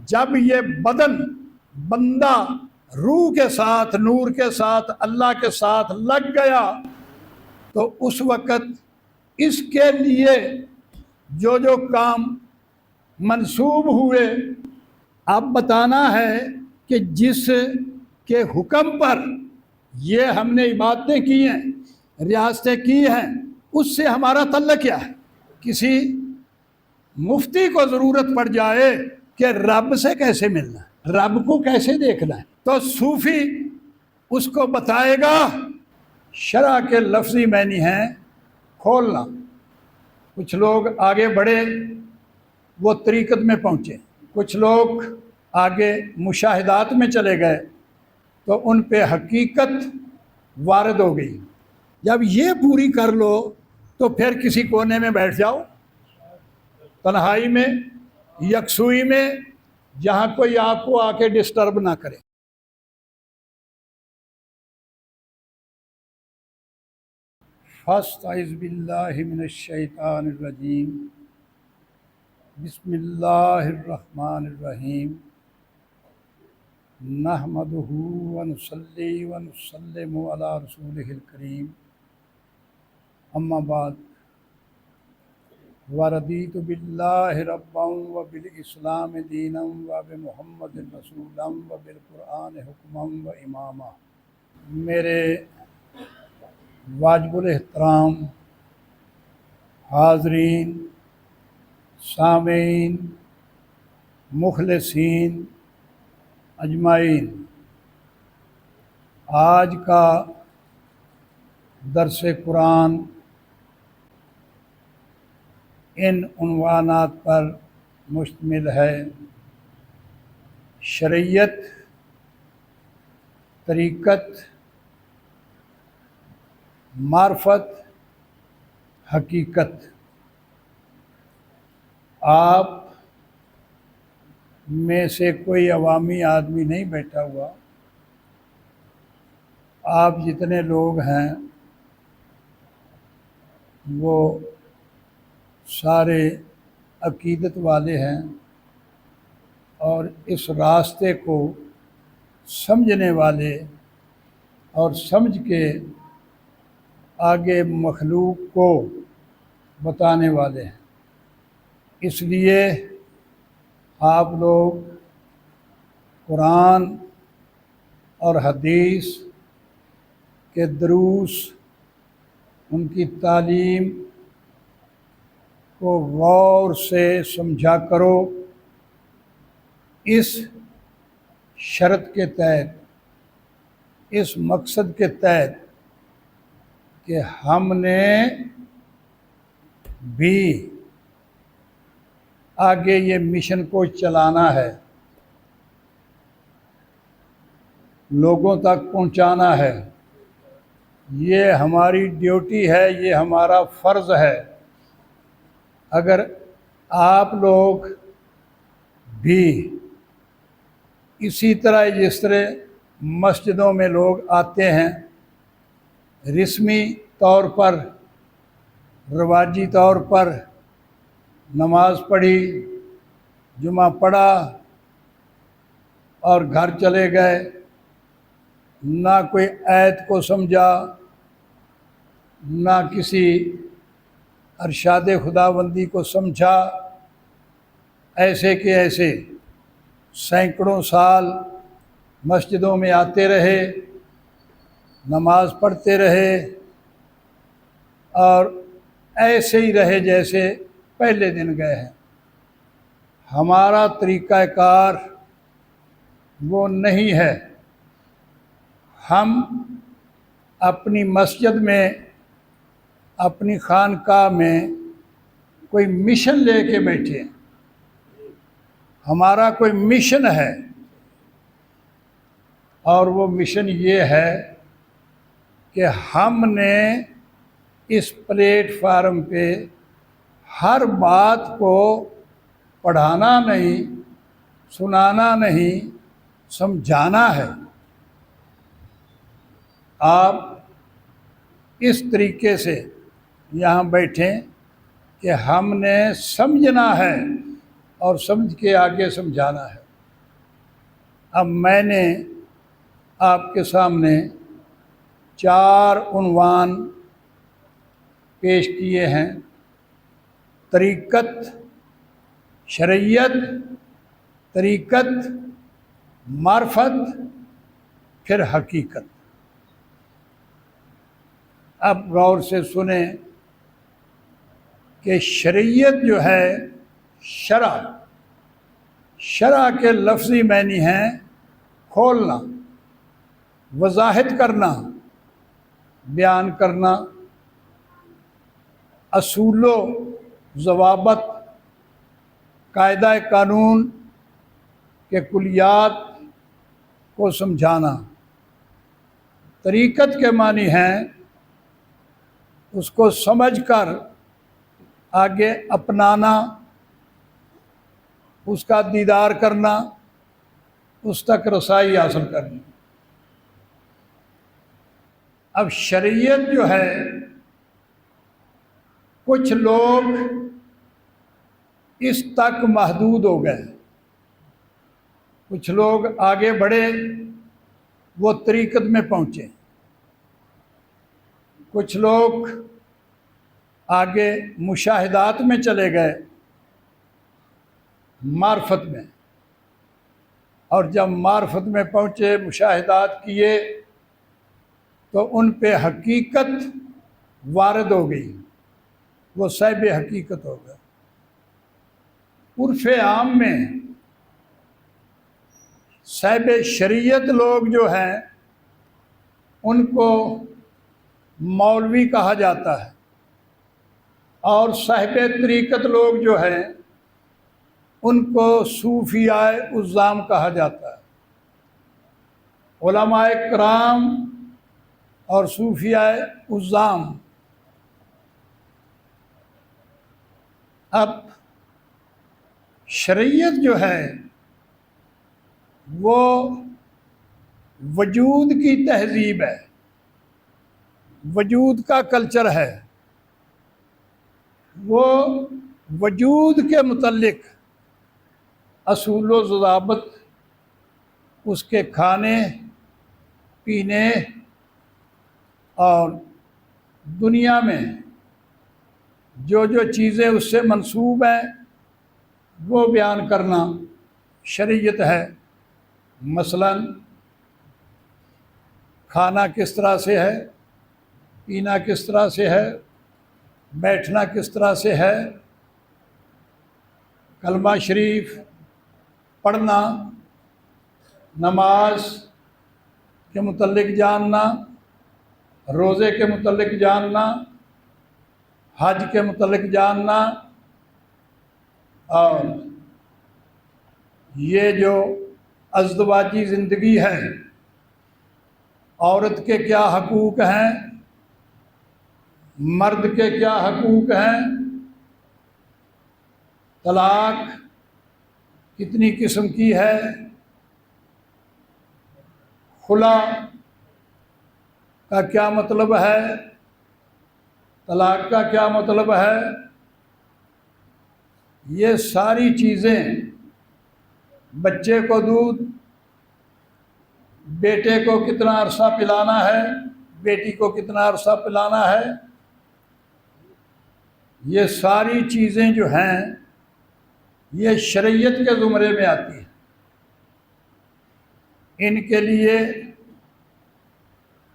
جب یہ بدن بندہ روح کے ساتھ، نور کے ساتھ، اللہ کے ساتھ لگ گیا تو اس وقت اس کے لیے جو جو کام منسوب ہوئے، اب بتانا ہے کہ جس کے حکم پر یہ ہم نے عبادتیں کی ہیں، ریاستیں کی ہیں، اس سے ہمارا تعلق کیا ہے۔ کسی مفتی کو ضرورت پڑ جائے کہ رب سے کیسے ملنا ہے، رب کو کیسے دیکھنا ہے، تو صوفی اس کو بتائے گا۔ شرع کے لفظی معنی ہیں کھولنا۔ کچھ لوگ آگے بڑھے، وہ طریقت میں پہنچے، کچھ لوگ آگے مشاہدات میں چلے گئے تو ان پہ حقیقت وارد ہو گئی۔ جب یہ پوری کر لو تو پھر کسی کونے میں بیٹھ جاؤ، تنہائی میں، یکسوئی میں، جہاں کوئی آپ کو آ کے ڈسٹرب نہ کرے۔ فاستعذ باللہ من الشیطان الرجیم، بسم اللہ الرحمن الرحیم، نحمدہ ونصلی ونسلم علی رسولہ الکریم، اما بعد، وردیت باللہ ربا وبالاسلام دینا وبمحمد رسولا وبالقرآن حکما و اماما۔ میرے واجب الاحترام حاضرین، سامعین، مخلصین اجمعین، آج کا درس قرآن ان عنوانات پر مشتمل ہے: شریعت، طریقت، معرفت، حقیقت۔ آپ میں سے کوئی عوامی آدمی نہیں بیٹھا ہوا، آپ جتنے لوگ ہیں وہ سارے عقیدت والے ہیں اور اس راستے کو سمجھنے والے اور سمجھ کے آگے مخلوق کو بتانے والے ہیں۔ اس لیے آپ لوگ قرآن اور حدیث کے دروس، ان کی تعلیم کو غور سے سمجھا کرو، اس شرط کے تحت، اس مقصد کے تحت کہ ہم نے بھی آگے یہ مشن کو چلانا ہے، لوگوں تک پہنچانا ہے۔ یہ ہماری ڈیوٹی ہے، یہ ہمارا فرض ہے۔ اگر آپ لوگ بھی اسی طرح جس طرح مسجدوں میں لوگ آتے ہیں، رسمی طور پر، رواجی طور پر نماز پڑھی، جمعہ پڑھا اور گھر چلے گئے، نہ کوئی آیت کو سمجھا، نہ کسی ارشاد خداوندی کو سمجھا، ایسے کہ ایسے سینکڑوں سال مسجدوں میں آتے رہے، نماز پڑھتے رہے اور ایسے ہی رہے جیسے پہلے دن گئے ہیں۔ ہمارا طریقہ کار وہ نہیں ہے۔ ہم اپنی مسجد میں، اپنی خانقاہ میں کوئی مشن لے کے بیٹھے ہیں، ہمارا کوئی مشن ہے، اور وہ مشن یہ ہے کہ ہم نے اس پلیٹ فارم پہ ہر بات کو پڑھانا نہیں، سنانا نہیں، سمجھانا ہے۔ آپ اس طریقے سے یہاں بیٹھیں کہ ہم نے سمجھنا ہے اور سمجھ کے آگے سمجھانا ہے۔ اب میں نے آپ کے سامنے 4 عنوان پیش کیے ہیں: طریقت، شریعت، طریقت، معرفت، پھر حقیقت۔ اب غور سے سنیں کہ شریعت جو ہے، شرع کے لفظی معنی ہیں کھولنا، وضاحت کرنا، بیان کرنا، اصول و ضوابط، قاعدہ قانون کے کلیات کو سمجھانا۔ طریقت کے معنی ہیں اس کو سمجھ کر آگے اپنانا، اس کا دیدار کرنا، اس تک رسائی حاصل کرنی۔ اب شریعت جو ہے، کچھ لوگ اس تک محدود ہو گئے، کچھ لوگ آگے بڑھے، وہ طریقت میں پہنچے، کچھ لوگ آگے مشاہدات میں چلے گئے، معرفت میں، اور جب معرفت میں پہنچے، مشاہدات کیے، تو ان پہ حقیقت وارد ہو گئی، وہ صاحب حقیقت ہو گئے۔ عرف عام میں صاحب شریعت لوگ جو ہیں ان کو مولوی کہا جاتا ہے، اور صاحب طریقت لوگ جو ہیں ان کو صوفیاء عظام کہا جاتا ہے۔ علماء کرام اور صوفیاء عظام۔ اب شریعت جو ہے وہ وجود کی تہذیب ہے، وجود کا کلچر ہے، وہ وجود کے متعلق اصول و ضوابط، اس کے کھانے پینے اور دنیا میں جو جو چیزیں اس سے منسوب ہیں وہ بیان کرنا شریعت ہے۔ مثلا کھانا کس طرح سے ہے، پینا کس طرح سے ہے، بیٹھنا کس طرح سے ہے، کلمہ شریف پڑھنا، نماز کے متعلق جاننا، روزے کے متعلق جاننا، حج کے متعلق جاننا، اور یہ جو ازدواجی زندگی ہے، عورت کے کیا حقوق ہیں، مرد کے کیا حقوق ہیں، طلاق کتنی قسم کی ہے، خلا کا کیا مطلب ہے، طلاق کا کیا مطلب ہے، یہ ساری چیزیں، بچے کو دودھ بیٹے کو کتنا عرصہ پلانا ہے، بیٹی کو کتنا عرصہ پلانا ہے، یہ ساری چیزیں جو ہیں یہ شریعت کے زمرے میں آتی ہیں۔ ان کے لیے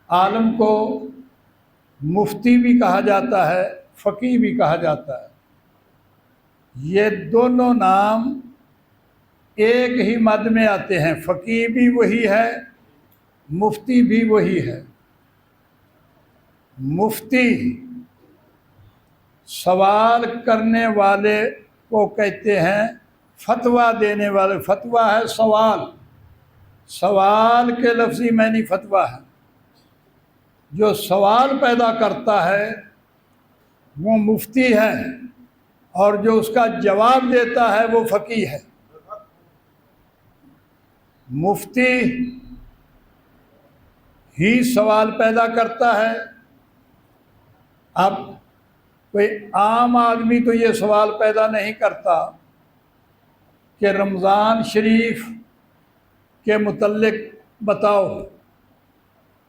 عالم کو مفتی بھی کہا جاتا ہے، فقیہ بھی کہا جاتا ہے۔ یہ دونوں نام ایک ہی مد میں آتے ہیں، فقیہ بھی وہی ہے، مفتی بھی وہی ہے۔ مفتی سوال کرنے والے کو کہتے ہیں، فتویٰ دینے والے، فتویٰ ہے سوال، سوال کے لفظی معنی فتویٰ ہے۔ جو سوال پیدا کرتا ہے وہ مفتی ہے، اور جو اس کا جواب دیتا ہے وہ فقیہ ہے۔ مفتی ہی سوال پیدا کرتا ہے۔ اب کوئی عام آدمی تو یہ سوال پیدا نہیں کرتا کہ رمضان شریف کے متعلق بتاؤ،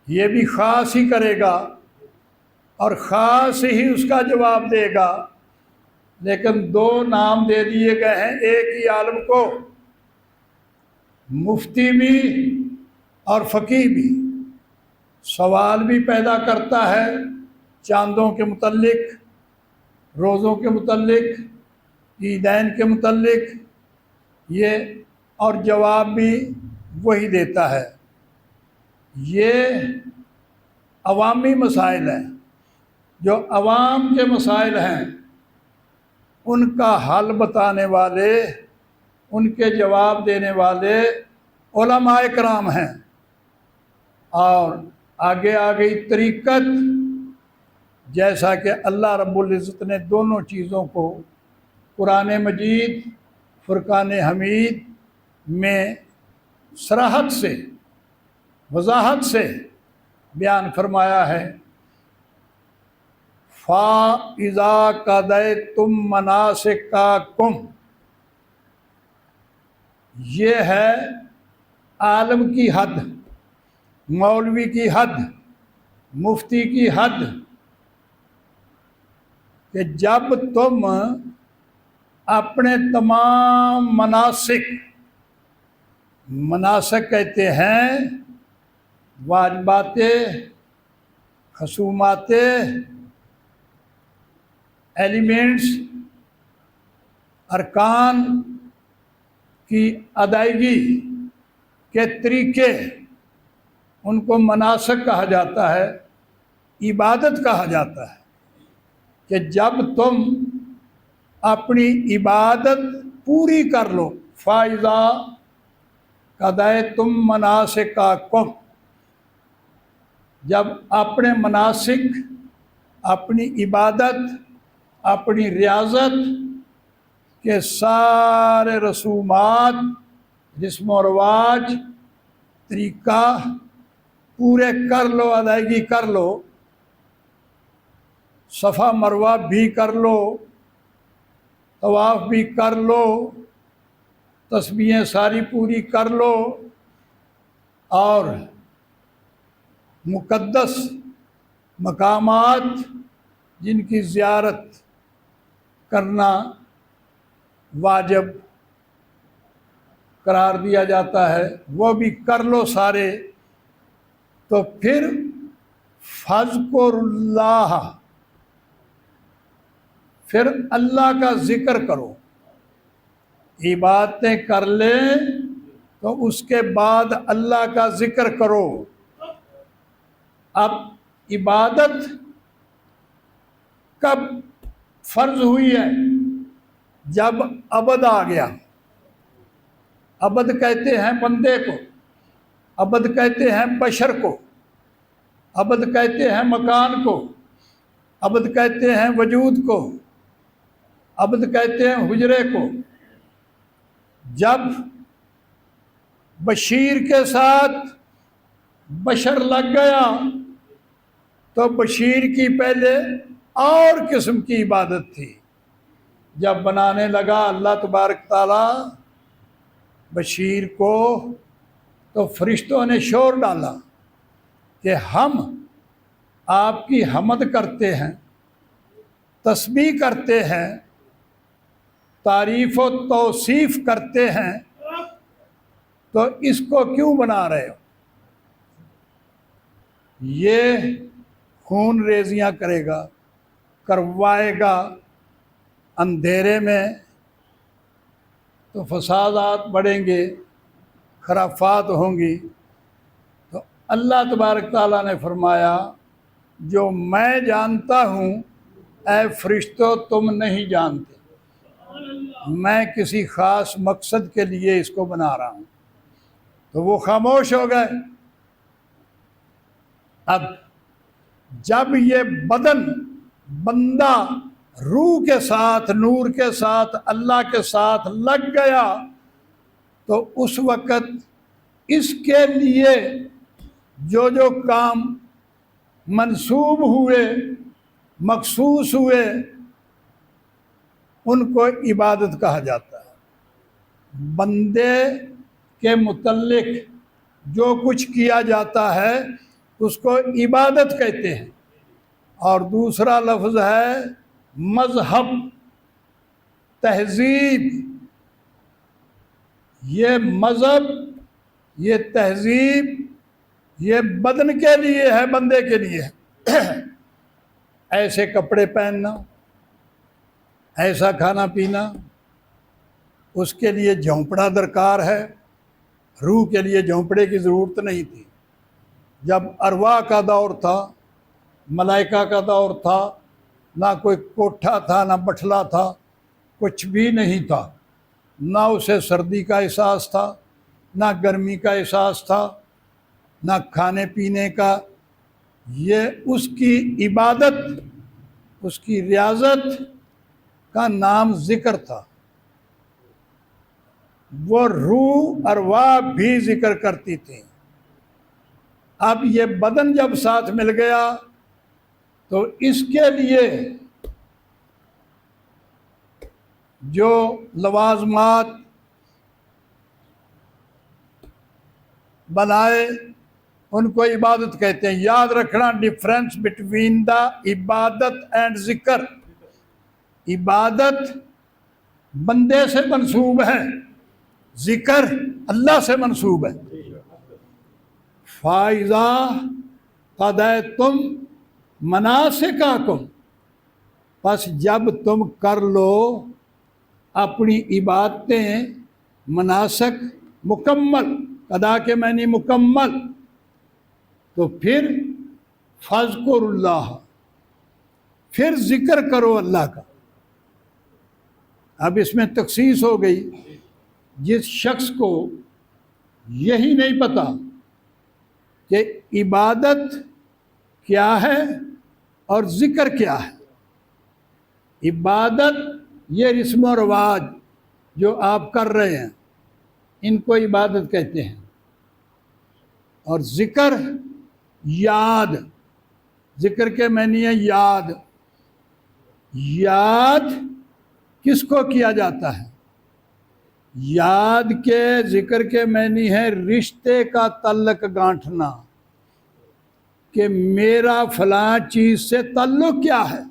یہ بھی خاص ہی کرے گا اور خاص ہی اس کا جواب دے گا، لیکن دو نام دے دیے گئے ہیں ایک ہی عالم کو، مفتی بھی اور فقیہ بھی۔ سوال بھی پیدا کرتا ہے چاندوں کے متعلق، روزوں کے متعلق، عیدین کے متعلق، یہ اور جواب بھی وہی دیتا ہے۔ یہ عوامی مسائل ہیں، جو عوام کے مسائل ہیں ان کا حل بتانے والے، ان کے جواب دینے والے علماء کرام ہیں۔ اور آگے آ گئی طریقت، جیسا کہ اللہ رب العزت نے دونوں چیزوں کو قرآن مجید فرقان حمید میں صراحت سے، وضاحت سے بیان فرمایا ہے۔ فَإِذَا قَضَيْتُم مَّنَاسِكَکُم، یہ ہے عالم کی حد، مولوی کی حد، مفتی کی حد، کہ جب تم اپنے تمام مناسک کہتے ہیں واجبات، خصومات، ایلیمنٹس، ارکان کی ادائیگی کے طریقے، ان کو مناسک کہا جاتا ہے، عبادت کہا جاتا ہے، کہ جب تم اپنی عبادت پوری کر لو۔ فَإِذَا قَضَيْتُم مَّنَاسِكَکُم، جب اپنے مناسک، اپنی عبادت، اپنی ریاضت کے سارے رسومات، رسم و رواج، طریقہ پورے کر لو، ادائیگی کر لو، صفا مروہ بھی کر لو، طواف بھی کر لو، تسبیحیں ساری پوری کر لو، اور مقدس مقامات جن کی زیارت کرنا واجب قرار دیا جاتا ہے وہ بھی کر لو سارے، تو پھر فَاذْكُرُوا اللَّهَ، پھر اللہ کا ذکر کرو۔ عبادتیں کر لیں تو اس کے بعد اللہ کا ذکر کرو۔ اب عبادت کب فرض ہوئی ہے؟ جب عبد آ گیا۔ عبد کہتے ہیں بندے کو، عبد کہتے ہیں بشر کو، عبد کہتے ہیں مکان کو، عبد کہتے ہیں وجود کو، عبد کہتے ہیں حجرے کو۔ جب بشیر کے ساتھ بشر لگ گیا تو بشیر کی پہلے اور قسم کی عبادت تھی۔ جب بنانے لگا اللہ تبارک تعالیٰ بشیر کو، تو فرشتوں نے شور ڈالا کہ ہم آپ کی حمد کرتے ہیں، تسبیح کرتے ہیں، تعریف و توصیف کرتے ہیں، تو اس کو کیوں بنا رہے ہو؟ یہ خون ریزیاں کرے گا، کروائے گا اندھیرے میں، تو فسادات بڑھیں گے، خرافات ہوں گی۔ تو اللہ تبارک تعالیٰ نے فرمایا جو میں جانتا ہوں اے فرشتوں تم نہیں جانتے، میں کسی خاص مقصد کے لیے اس کو بنا رہا ہوں۔ تو وہ خاموش ہو گئے۔ اب جب یہ بندہ روح کے ساتھ، نور کے ساتھ، اللہ کے ساتھ لگ گیا، تو اس وقت اس کے لیے جو کام منسوب ہوئے، مخصوص ہوئے، ان کو عبادت کہا جاتا ہے۔ بندے کے متعلق جو کچھ کیا جاتا ہے اس کو عبادت کہتے ہیں، اور دوسرا لفظ ہے مذہب، تہذیب۔ یہ مذہب، یہ تہذیب، یہ بدن کے لیے ہے، بندے کے لیے ہے۔ ایسے کپڑے پہننا، ایسا کھانا پینا، اس کے لیے جھونپڑا درکار ہے۔ روح کے لیے جھونپڑے کی ضرورت نہیں تھی۔ جب ارواح کا دور تھا، ملائکہ کا دور تھا، نہ کوئی کوٹھا تھا، نہ بٹھلا تھا، کچھ بھی نہیں تھا۔ نہ اسے سردی کا احساس تھا، نہ گرمی کا احساس تھا، نہ کھانے پینے کا۔ یہ اس کی عبادت، اس کی ریاضت کا نام ذکر تھا۔ وہ روح ارواح بھی ذکر کرتی تھی۔ اب یہ بدن جب ساتھ مل گیا تو اس کے لیے جو لوازمات بنائے ان کو عبادت کہتے ہیں۔ یاد رکھنا ڈفرینس بٹوین دا عبادت اینڈ ذکر۔ عبادت بندے سے منسوب ہے، ذکر اللہ سے منسوب ہے۔ فَإِذَا قَضَيْتُم مَنَاسِكَكُم، پس جب تم کر لو اپنی عبادتیں، مناسک مکمل، قضا کے معنی مکمل، تو پھر فَاذْكُرُوا اللَّهَ، پھر ذکر کرو اللہ کا۔ اب اس میں تخصیص ہو گئی۔ جس شخص کو یہی نہیں پتا کہ عبادت کیا ہے اور ذکر کیا ہے، عبادت یہ رسم و رواج جو آپ کر رہے ہیں ان کو عبادت کہتے ہیں، اور ذکر یاد، ذکر کے معنی ہے یاد۔ یاد کس کو کیا جاتا ہے؟ یاد کے ذکر کے معنی ہے رشتے کا تعلق گانٹھنا، کہ میرا فلاں چیز سے تعلق کیا ہے۔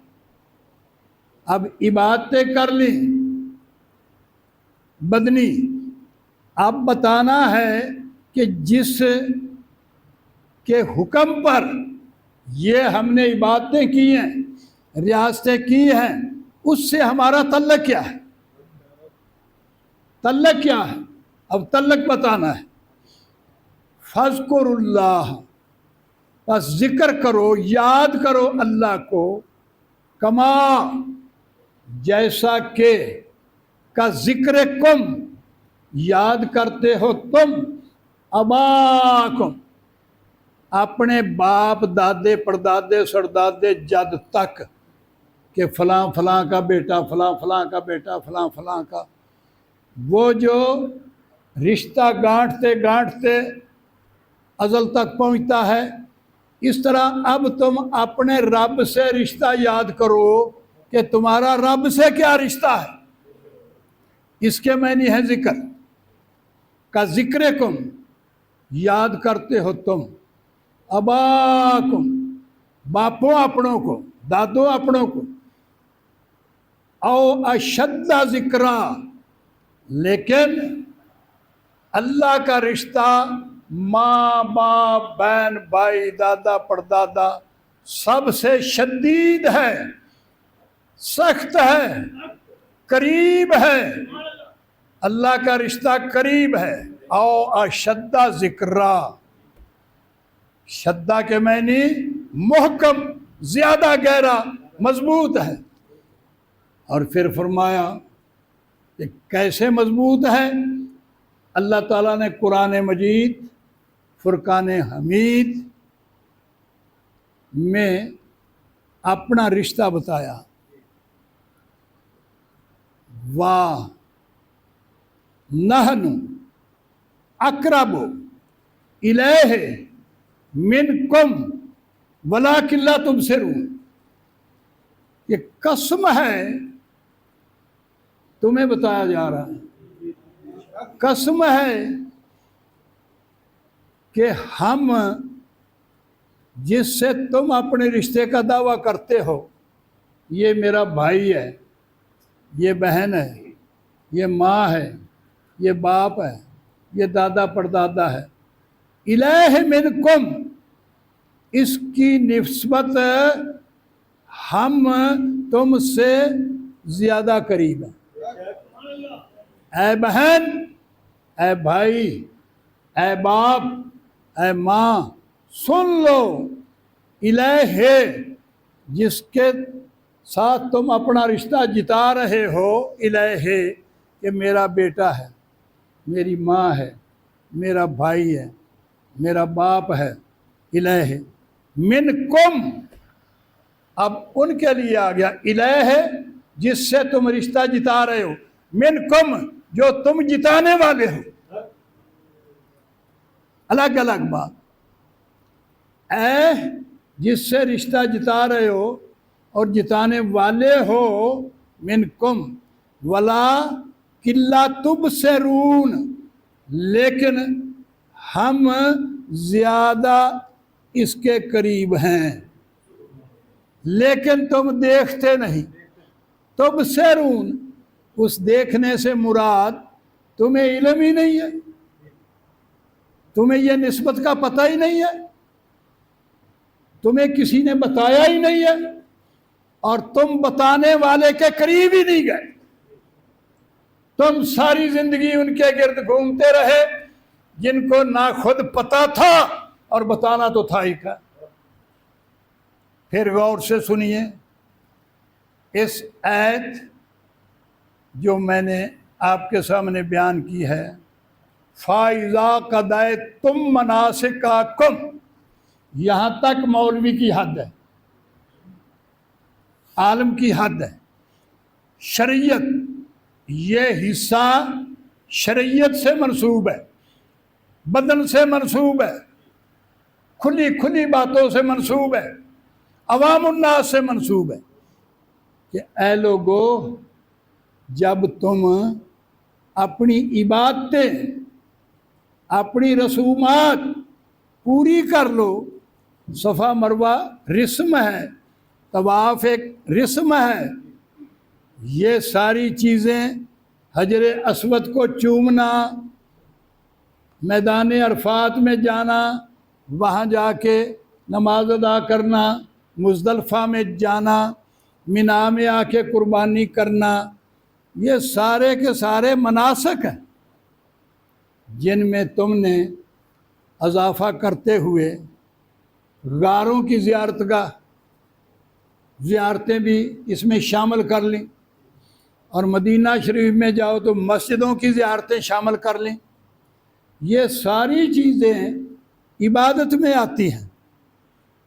اب عبادتیں کر لی بدنی، اب بتانا ہے کہ جس کے حکم پر یہ ہم نے عبادتیں کی ہیں، ریاستیں کی ہیں، اس سے ہمارا تعلق کیا ہے، تعلق کیا ہے۔ اب تعلق بتانا ہے۔ فَاذْكُرُوا اللَّهَ، بس ذکر کرو، یاد کرو اللہ کو، کما، جیسا کہ، کا ذکر کم، یاد کرتے ہو تم، اباکم، اپنے باپ دادے پردادے سردادے جد تک، کہ فلاں فلاں کا بیٹا، فلاں فلاں کا بیٹا، فلاں فلاں کا۔ وہ جو رشتہ گانٹتے گانٹتے ازل تک پہنچتا ہے، اس طرح اب تم اپنے رب سے رشتہ یاد کرو کہ تمہارا رب سے کیا رشتہ ہے۔ اس کے معنی ہے ذکر کا، ذکر کم، یاد کرتے ہو تم، اباکم، باپوں اپنوں کو، دادوں اپنوں کو، او اشد ذکرا، لیکن اللہ کا رشتہ ماں باپ بہن بھائی دادا پردادا سب سے شدید ہے، سخت ہے، قریب ہے۔ اللہ کا رشتہ قریب ہے۔ او اشد ذکرا، شدہ کے معنی محکم، زیادہ گہرا، مضبوط ہے۔ اور پھر فرمایا کہ کیسے مضبوط ہے؟ اللہ تعالیٰ نے قرآن مجید فرقان حمید میں اپنا رشتہ بتایا۔ واہ نحن اقرب الیہ منکم ولکن لا تبصرون، یہ قسم ہے، تمہیں بتایا جا رہا ہے، قسم ہے کہ ہم جس سے تم اپنے رشتے کا دعویٰ کرتے ہو، یہ میرا بھائی ہے، یہ بہن ہے، یہ ماں ہے، یہ باپ ہے، یہ دادا پردادا ہے، الہ منکم، اس کی نسبت ہم تم سے زیادہ قریب ہیں۔ اے بہن، اے بھائی، اے باپ، اے ماں، سن لو، الہ ہے جس کے ساتھ تم اپنا رشتہ جتا رہے ہو، الہ ہے کہ میرا بیٹا ہے، میری ماں ہے، میرا بھائی ہے، میرا باپ ہے، الہ ہے منکم۔ اب ان کے لیے آ گیا الہ ہے جس سے تم رشتہ جتا رہے ہو، منکم جو تم جتانے والے ہو، الگ الگ بات۔ اے جس سے رشتہ جتا رہے ہو اور جتانے والے ہو، منکم ولا کلا تبصرون، لیکن ہم زیادہ اس کے قریب ہیں، لیکن تم دیکھتے نہیں۔ تبصرون، اس دیکھنے سے مراد تمہیں علم ہی نہیں ہے، تمہیں یہ نسبت کا پتہ ہی نہیں ہے، تمہیں کسی نے بتایا ہی نہیں ہے، اور تم بتانے والے کے قریب ہی نہیں گئے، تم ساری زندگی ان کے گرد گھومتے رہے جن کو نہ خود پتا تھا اور بتانا تو تھا ہی کا۔ پھر غور سے سنیے اس آیت جو میں نے آپ کے سامنے بیان کی ہے، فَإِذَا قَضَيْتُم مَّنَاسِكَكُمْ، یہاں تک مولوی کی حد ہے، عالم کی حد ہے۔ شریعت، یہ حصہ شریعت سے منسوب ہے، بدن سے منسوب ہے، کھلی کھلی باتوں سے منسوب ہے، عوام الناس سے منسوب ہے کہ اے لوگو، جب تم اپنی عبادتیں، اپنی رسومات پوری کر لو، صفا مروہ رسم ہے، طواف ایک رسم ہے، یہ ساری چیزیں، حجر اسود کو چومنا، میدان عرفات میں جانا، وہاں جا کے نماز ادا کرنا، مزدلفہ میں جانا، مینا میں آ کے قربانی کرنا، یہ سارے کے سارے مناسک ہیں جن میں تم نے اضافہ کرتے ہوئے غاروں کی زیارتیں بھی اس میں شامل کر لیں، اور مدینہ شریف میں جاؤ تو مسجدوں کی زیارتیں شامل کر لیں۔ یہ ساری چیزیں عبادت میں آتی ہیں،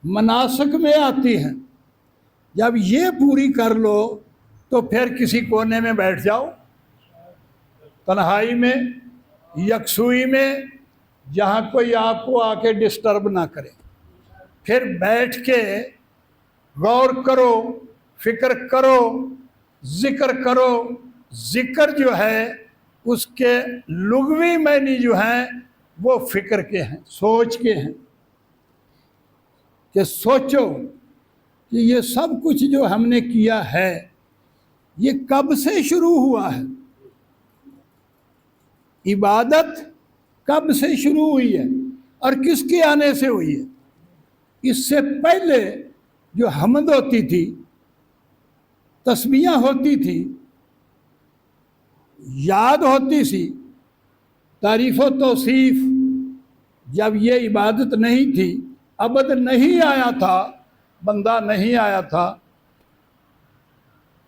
مناسک میں آتی ہیں۔ جب یہ پوری کر لو تو پھر کسی کونے میں بیٹھ جاؤ، تنہائی میں، یکسوئی میں، جہاں کوئی آپ کو آ کے ڈسٹرب نہ کرے، پھر بیٹھ کے غور کرو، فکر کرو، ذکر کرو۔ ذکر جو ہے اس کے لغوی معنی جو ہیں وہ فکر کے ہیں، سوچ کے ہیں، کہ سوچو کہ یہ سب کچھ جو ہم نے کیا ہے یہ کب سے شروع ہوا ہے، عبادت کب سے شروع ہوئی ہے اور کس کے آنے سے ہوئی ہے۔ اس سے پہلے جو حمد ہوتی تھی، تسبیحاں ہوتی تھی، یاد ہوتی سی، تعریف و توصیف، جب یہ عبادت نہیں تھی، عبد نہیں آیا تھا، بندہ نہیں آیا تھا،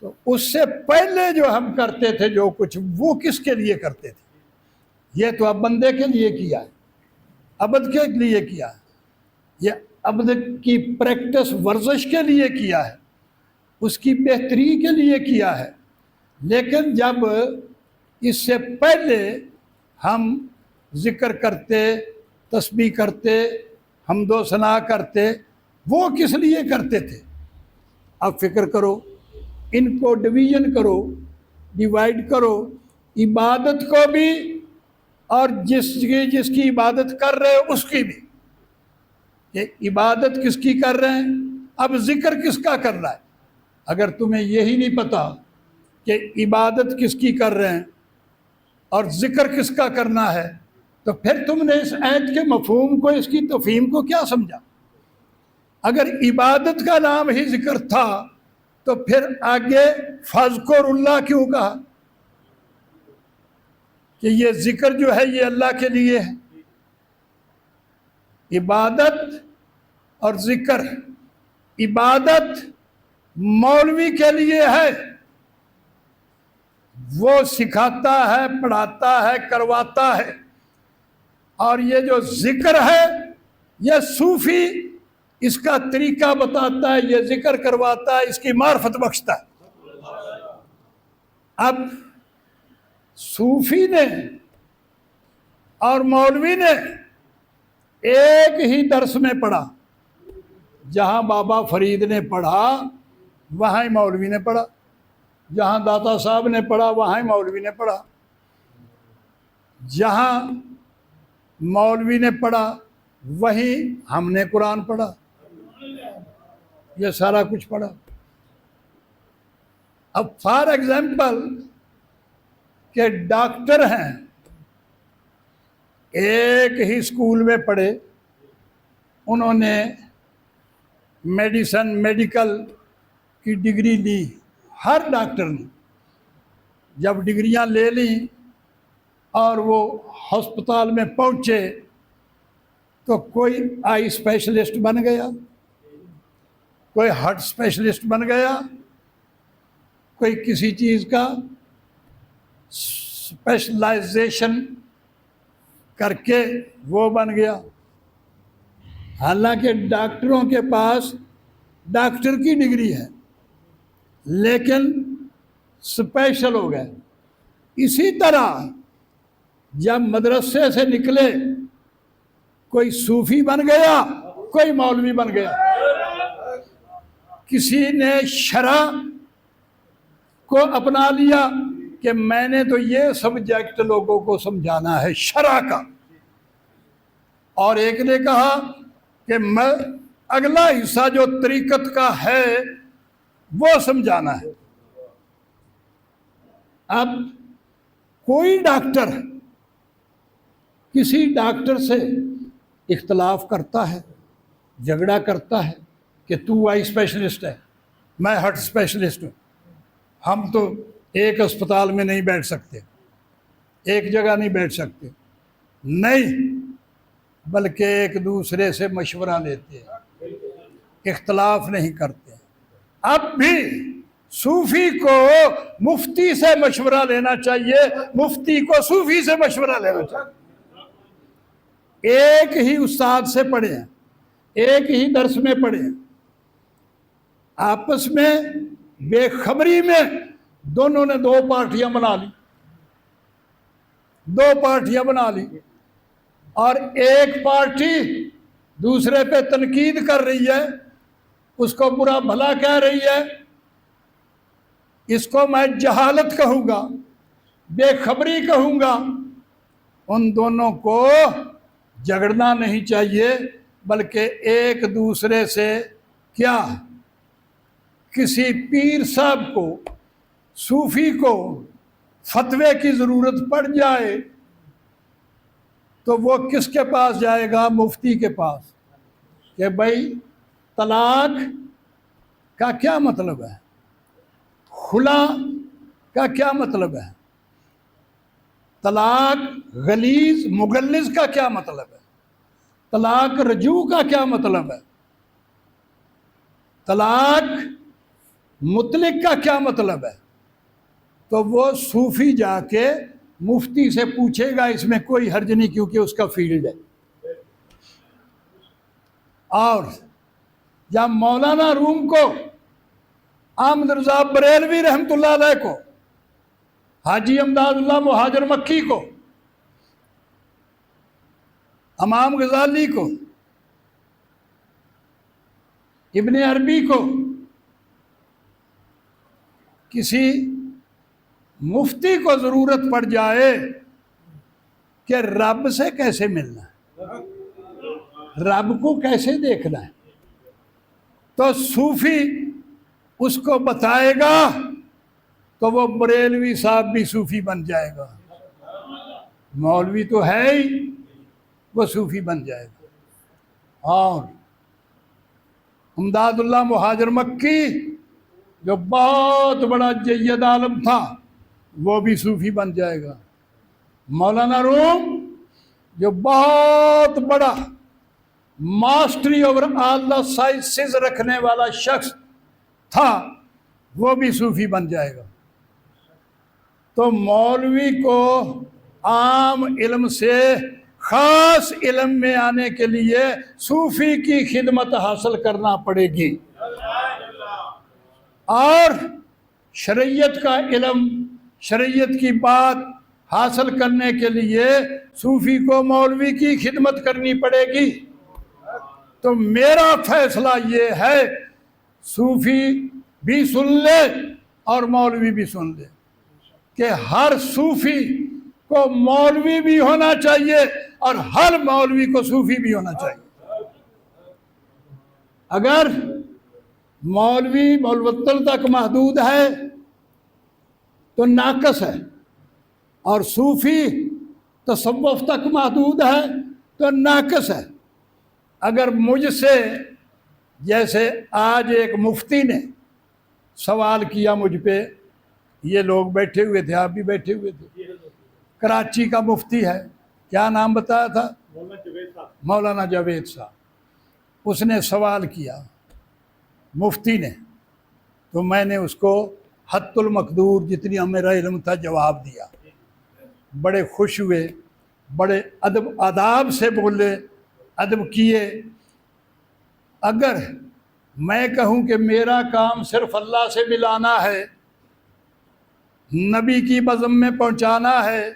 تو اس سے پہلے جو ہم کرتے تھے جو کچھ، وہ کس کے لیے کرتے تھے؟ یہ تو اب بندے کے لیے کیا ہے، عبد کے لیے کیا ہے، یہ عبد کی پریکٹس، ورزش کے لیے کیا ہے، اس کی بہتری کے لیے کیا ہے۔ لیکن جب اس سے پہلے ہم ذکر کرتے، تسبیح کرتے، حمد و ثنا کرتے، وہ کس لیے کرتے تھے؟ اب فکر کرو، ان کو ڈویژن کرو، ڈیوائیڈ کرو، عبادت کو بھی اور جس کی عبادت کر رہے اس کی بھی، کہ عبادت کس کی کر رہے ہیں، اب ذکر کس کا کر رہا ہے۔ اگر تمہیں یہی نہیں پتا کہ عبادت کس کی کر رہے ہیں اور ذکر کس کا کرنا ہے، تو پھر تم نے اس آیت کے مفہوم کو، اس کی تفہیم کو کیا سمجھا؟ اگر عبادت کا نام ہی ذکر تھا تو پھر آگے فاذکر اللہ کیوں کہا؟ کہ یہ ذکر جو ہے یہ اللہ کے لیے ہے۔ عبادت اور ذکر، عبادت مولوی کے لیے ہے، وہ سکھاتا ہے، پڑھاتا ہے، کرواتا ہے، اور یہ جو ذکر ہے یہ صوفی اس کا طریقہ بتاتا ہے، یہ ذکر کرواتا ہے، اس کی معرفت بخشتا ہے۔ اب صوفی نے اور مولوی نے ایک ہی درس میں پڑھا، جہاں بابا فرید نے پڑھا وہاں ہی مولوی نے پڑھا، جہاں داتا صاحب نے پڑھا وہاں ہی مولوی نے پڑھا، جہاں مولوی نے پڑھا وہیں ہم نے قرآن پڑھا، یہ سارا کچھ پڑھا۔ اب فار ایگزامپل کہ ڈاکٹر ہیں، ایک ہی اسکول میں پڑھے، انہوں نے میڈیکل کی ڈگری لی، ہر ڈاکٹر نے جب ڈگریاں لے لیں اور وہ ہسپتال میں پہنچے تو کوئی آئی اسپیشلسٹ بن گیا، کوئی ہارٹ اسپیشلسٹ بن گیا، کوئی کسی چیز کا اسپیشلائزیشن کر کے وہ بن گیا۔ حالانکہ ڈاکٹروں کے پاس ڈاکٹر کی ڈگری ہے لیکن اسپیشل ہو گئے۔ اسی طرح جب مدرسے سے نکلے کوئی صوفی بن گیا، کوئی مولوی بن گیا۔ کسی نے شرع کو اپنا لیا کہ میں نے تو یہ سبجیکٹ لوگوں کو سمجھانا ہے شرع کا، اور ایک نے کہا کہ میں اگلا حصہ جو طریقت کا ہے وہ سمجھانا ہے۔ اب کوئی ڈاکٹر کسی ڈاکٹر سے اختلاف کرتا ہے، جھگڑا کرتا ہے کہ تو آئی اسپیشلسٹ ہے، میں ہارٹ اسپیشلسٹ ہوں، ہم تو ایک اسپتال میں نہیں بیٹھ سکتے، ایک جگہ نہیں بیٹھ سکتے، نہیں، بلکہ ایک دوسرے سے مشورہ لیتے ہیں، اختلاف نہیں کرتے۔ اب بھی صوفی کو مفتی سے مشورہ لینا چاہیے، مفتی کو صوفی سے مشورہ لینا چاہیے۔ ایک ہی استاد سے پڑھے ہیں، ایک ہی درس میں پڑھے ہیں، آپس میں بے خبری میں دونوں نے دو پارٹیاں بنا لی، اور ایک پارٹی دوسرے پہ تنقید کر رہی ہے، اس کو برا بھلا کہہ رہی ہے، اس کو میں جہالت کہوں گا، بے خبری کہوں گا۔ ان دونوں کو جھگڑنا نہیں چاہیے، بلکہ ایک دوسرے سے کیا، کسی پیر صاحب کو، صوفی کو فتوے کی ضرورت پڑ جائے تو وہ کس کے پاس جائے گا؟ مفتی کے پاس، کہ بھائی طلاق کا کیا مطلب ہے، خلا کا کیا مطلب ہے، طلاق غلیظ مغلظ کا کیا مطلب ہے، طلاق رجوع کا کیا مطلب ہے، طلاق مطلق کا کیا مطلب ہے؟ تو وہ صوفی جا کے مفتی سے پوچھے گا، اس میں کوئی حرج نہیں کیونکہ اس کا فیلڈ ہے۔ اور جب مولانا روم کو، احمد رضا بریلوی رحمۃ اللہ علیہ کو، حاجی امداد اللہ مہاجر مکی کو، امام غزالی کو، ابن عربی کو، کسی مفتی کو ضرورت پڑ جائے کہ رب سے کیسے ملنا ہے، رب کو کیسے دیکھنا ہے، تو صوفی اس کو بتائے گا تو وہ بریلوی صاحب بھی صوفی بن جائے گا، مولوی تو ہے ہی، وہ صوفی بن جائے گا۔ اور امداد اللہ مہاجر مکی جو بہت بڑا جید عالم تھا وہ بھی صوفی بن جائے گا۔ مولانا روم جو بہت بڑا ماسٹری اوور آل دا سائنسز رکھنے والا شخص تھا وہ بھی صوفی بن جائے گا۔ تو مولوی کو عام علم سے خاص علم میں آنے کے لیے صوفی کی خدمت حاصل کرنا پڑے گی، اور شریعت کا علم، شریعت کی بات حاصل کرنے کے لیے صوفی کو مولوی کی خدمت کرنی پڑے گی۔ تو میرا فیصلہ یہ ہے صوفی بھی سن لے اور مولوی بھی سن لے کہ ہر صوفی کو مولوی بھی ہونا چاہیے اور ہر مولوی کو صوفی بھی ہونا چاہیے۔ اگر مولوی مولوتل تک محدود ہے تو ناقص ہے، اور صوفی تصوف تک محدود ہے تو ناقص ہے۔ اگر مجھ سے، جیسے آج ایک مفتی نے سوال کیا مجھ پہ، یہ لوگ بیٹھے ہوئے تھے، آپ بھی بیٹھے ہوئے تھے، کراچی کا مفتی ہے، کیا نام بتایا تھا؟ مولانا جاوید صاحب۔ اس نے سوال کیا مفتی نے، تو میں نے اس کو حد المقدور جتنی میرا علم تھا جواب دیا۔ بڑے خوش ہوئے، بڑے ادب آداب سے بولے، ادب کیے۔ اگر میں کہوں کہ میرا کام صرف اللہ سے ملانا ہے، نبی کی بزم میں پہنچانا ہے،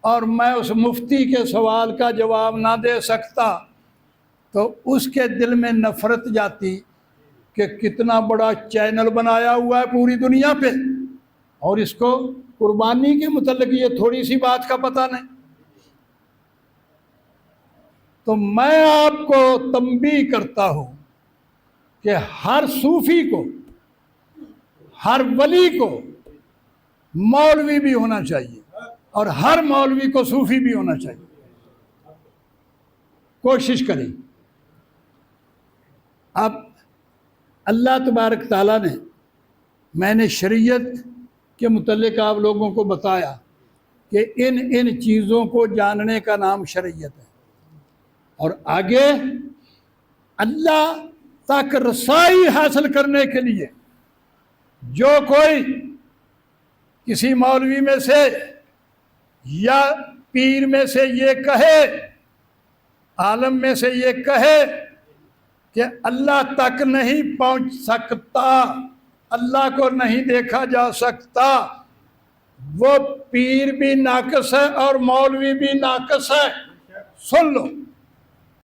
اور میں اس مفتی کے سوال کا جواب نہ دے سکتا تو اس کے دل میں نفرت جاتی کہ کتنا بڑا چینل بنایا ہوا ہے پوری دنیا پہ، اور اس کو قربانی کے متعلق یہ تھوڑی سی بات کا پتہ نہیں۔ تو میں آپ کو تنبیہ کرتا ہوں کہ ہر صوفی کو، ہر ولی کو مولوی بھی ہونا چاہیے، اور ہر مولوی کو صوفی بھی ہونا چاہیے۔ کوشش کریں۔ اب اللہ تبارک تعالیٰ نے، میں نے شریعت کے متعلق آپ لوگوں کو بتایا کہ ان چیزوں کو جاننے کا نام شریعت ہے، اور آگے اللہ تک رسائی حاصل کرنے کے لیے جو کوئی کسی مولوی میں سے یا پیر میں سے یہ کہے، عالم میں سے یہ کہے کہ اللہ تک نہیں پہنچ سکتا، اللہ کو نہیں دیکھا جا سکتا، وہ پیر بھی ناقص ہے اور مولوی بھی ناقص ہے۔ سن لو،